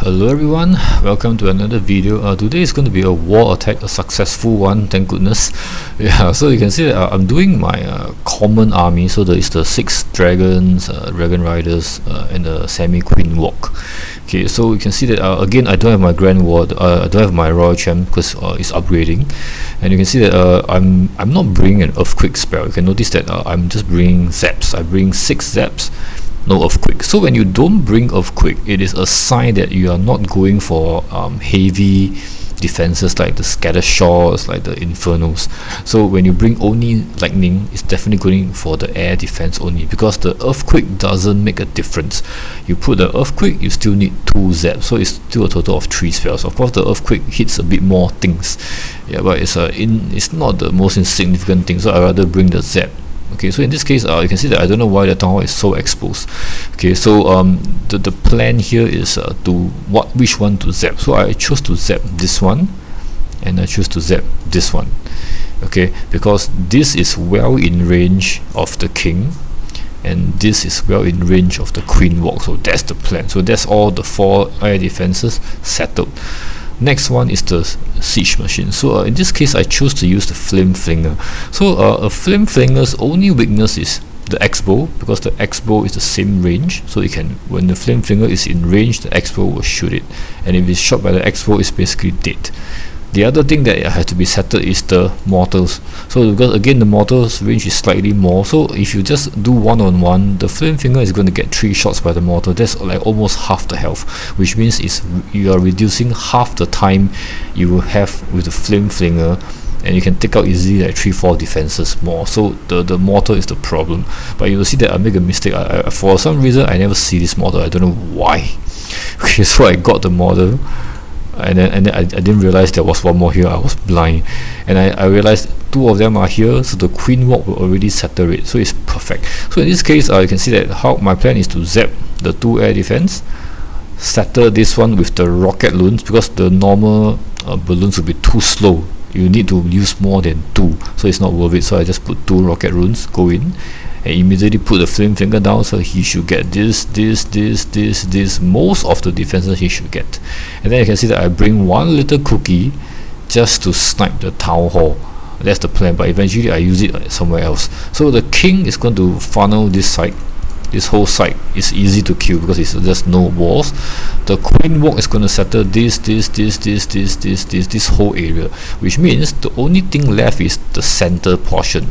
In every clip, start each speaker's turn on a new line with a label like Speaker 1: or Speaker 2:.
Speaker 1: Hello everyone, welcome to another video. Today is going to be a war attack, a successful one, thank goodness. Yeah, so you can see that I'm doing my common army. So there is the 6 dragons, dragon riders, and the semi-queen walk. Okay, so you can see that again I don't have my grand ward, I don't have my royal champ because it's upgrading, and you can see that I'm not bringing an earthquake spell. You can notice that I'm just bringing zaps. I bring 6 zaps, no earthquake. So when you don't bring earthquake, it is a sign that you are not going for heavy defenses like the scatter shots, like the infernos. So when you bring only lightning, it's definitely going for the air defense only, because the earthquake doesn't make a difference. You put the earthquake, you still need 2 zaps, so it's still a total of 3 spells. Of course the earthquake hits a bit more things, yeah, but it's not the most insignificant thing, so I rather bring the zap. Okay, so in this case, you can see that I don't know why the town hall is so exposed. Okay, so the plan here is which one to zap. So I chose to zap this one, and I choose to zap this one. Okay, because this is well in range of the king, and this is well in range of the queen walk. So that's the plan. So that's all the 4 air defenses settled. Next one is the siege machine. So in this case I choose to use the Flame Flinger. So a Flame Flinger's only weakness is the X-bow, because the X-bow is the same range, so it can, when the Flame Flinger is in range, the X-bow will shoot it, and if it's shot by the X-bow, it's basically dead. The other thing that has to be settled is the mortals. So because again the mortals range is slightly more, so if you just do one-on-one, the Flame Flinger is going to get 3 shots by the mortal. That's like almost half the health, which means you are reducing half the time you will have with the Flame Flinger, and you can take out easily like 3-4 defenses more. So the mortal is the problem. But you will see that I make a mistake. For some reason I never see this model, I don't know why. Okay, so I got the model, and then I didn't realize there was one more here. I was blind, and I realized 2 of them are here, so the queen walk will already settle it, so it's perfect. So in this case you can see that how my plan is to zap the 2 air defense, settle this one with the rocket loons, because the normal balloons will be too slow. You need to use more than 2, so it's not worth it. So I just put 2 rocket runes, go in, and immediately put the Flame Finger down, so he should get this, most of the defenses he should get. And then you can see that I bring 1 little cookie just to snipe the town hall. That's the plan, but eventually I use it somewhere else. So the king is going to funnel this side. This whole side is easy to kill because it's just no walls. The queen walk is going to settle this whole area, which means the only thing left is the center portion.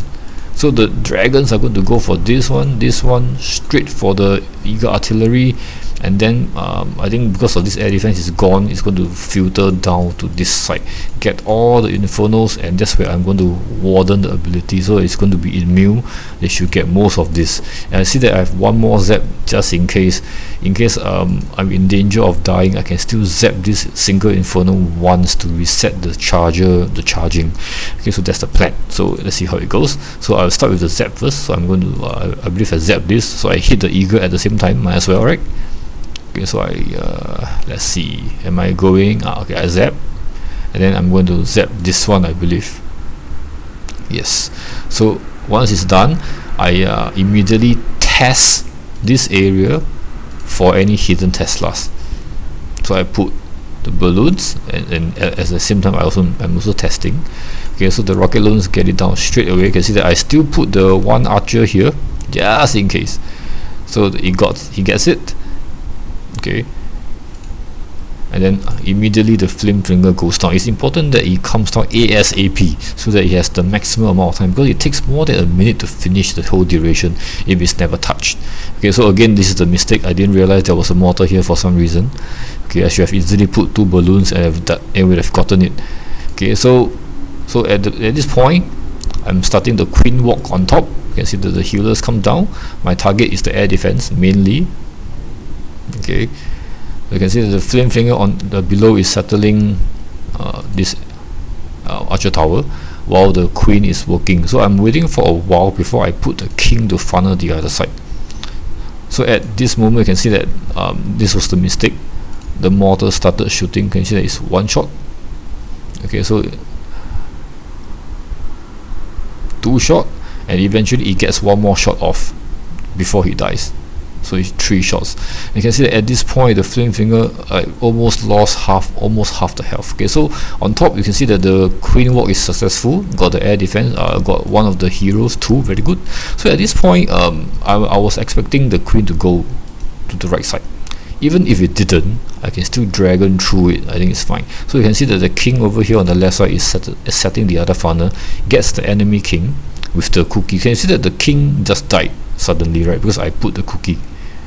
Speaker 1: So the dragons are going to go for this one, straight for the eagle artillery, and then I think because of this air defense is gone, it's going to filter down to this side, get all the infernos, and that's where I'm going to warden the ability. So it's going to be immune. They should get most of this. And I see that I have 1 more zap just in case I'm in danger of dying. I can still zap this single inferno once to reset the charging. Okay, so that's the plan. So let's see how it goes. So I'll start with the zap first. So I'm going to I believe I zap this, so I hit the eagle at the same time, might as well, right? Okay, so let's see, am I going, okay, I zap, and then I'm going to zap this one, I believe. Yes, so once it's done, I immediately test this area for any hidden Teslas. So I put the balloons, and at the same time I'm also testing. Okay, so the rocket balloons get it down straight away. You can see that I still put the 1 archer here just in case, so he gets it. Okay, and then immediately the Flame Flinger goes down. It's important that he comes down ASAP, so that he has the maximum amount of time, because it takes more than a minute to finish the whole duration if it's never touched. Okay, so again this is the mistake. I didn't realize there was a mortar here for some reason. Okay, I should have easily put 2 balloons and would have gotten it. Okay, so at this point I'm starting the queen walk on top. You can see that the healers come down. My target is the air defense mainly. Okay, you can see that the Flame Flinger on the below is settling this archer tower, while the queen is working. So I'm waiting for a while before I put the king to funnel the other side. So at this moment you can see that this was the mistake. The mortar started shooting. You can see that it's 1 shot. Okay, so 2 shot, and eventually he gets 1 more shot off before he dies. so it's 3 shots. You can see that at this point the Flame Flinger almost lost almost half the health. Okay, so on top you can see that the Queen walk is successful, got the air defense, got one of the heroes too, very good. So at this point I was expecting the Queen to go to the right side. Even if it didn't, I can still dragon through it. I think it's fine. So you can see that the king over here on the left side is setting the other funnel, gets the enemy king with the cookie. You can see that the king just died suddenly, right? Because I put the cookie.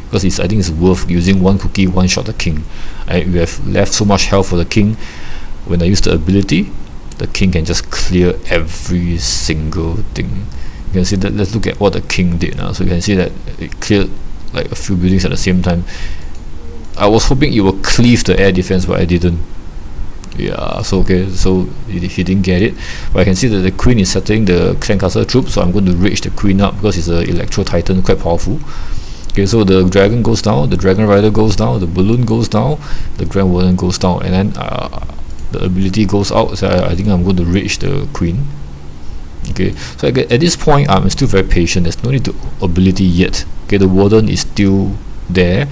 Speaker 1: Because I think it's worth using one cookie, one shot the king. We have left so much health for the king. When I use the ability, the king can just clear every single thing. You can see that. Let's look at what the king did now. So you can see that it cleared like a few buildings at the same time. I was hoping it would cleave the air defense, but I didn't. Yeah, so okay, so he didn't get it. But I can see that the queen is settling the Clan-Castle troops, so I'm going to rage the queen up because it's an Electro Titan, quite powerful. Okay, so the dragon goes down, the dragon rider goes down, the balloon goes down, the grand warden goes down, and then the ability goes out. So I think I'm going to rage the queen. Okay, so at this point I'm still very patient. There's no need to ability yet. Okay, the warden is still there.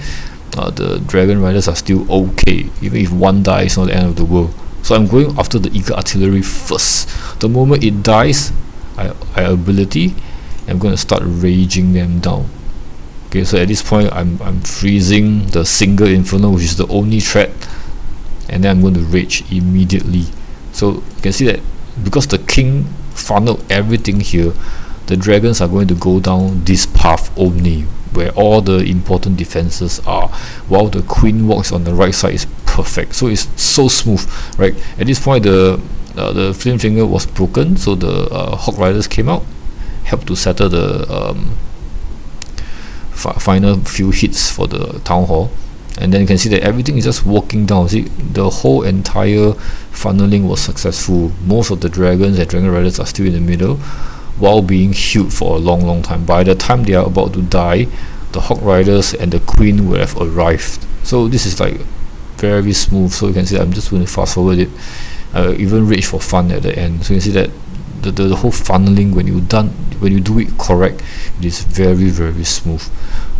Speaker 1: The dragon riders are still okay. Even if one dies, it's not the end of the world. So I'm going after the eagle artillery first. The moment it dies, I ability, I'm going to start raging them down. Okay, so at this point I'm freezing the single inferno, which is the only threat, and then I'm going to rage immediately. So you can see that because the king funneled everything here, the dragons are going to go down this path only, where all the important defenses are, while the queen walks on the right side is perfect. So it's so smooth, right? At this point the Flame Flinger was broken, so the Hawk Riders came out, helped to settle the final few hits for the town hall, and then you can see that everything is just walking down. See, the whole entire funneling was successful. Most of the dragons and dragon riders are still in the middle, while being healed for a long time. By the time they are about to die, the Hawk Riders and the Queen will have arrived. So this is like very smooth. So you can see that I'm just going to fast forward it. Even rage for fun at the end. So you can see that the whole funneling, when you do it correct, it is very smooth.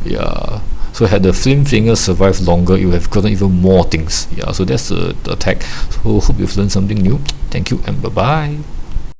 Speaker 1: Yeah. So had the Flame Flinger survived longer, you have gotten even more things. Yeah. So that's the attack. So hope you've learned something new. Thank you and bye bye.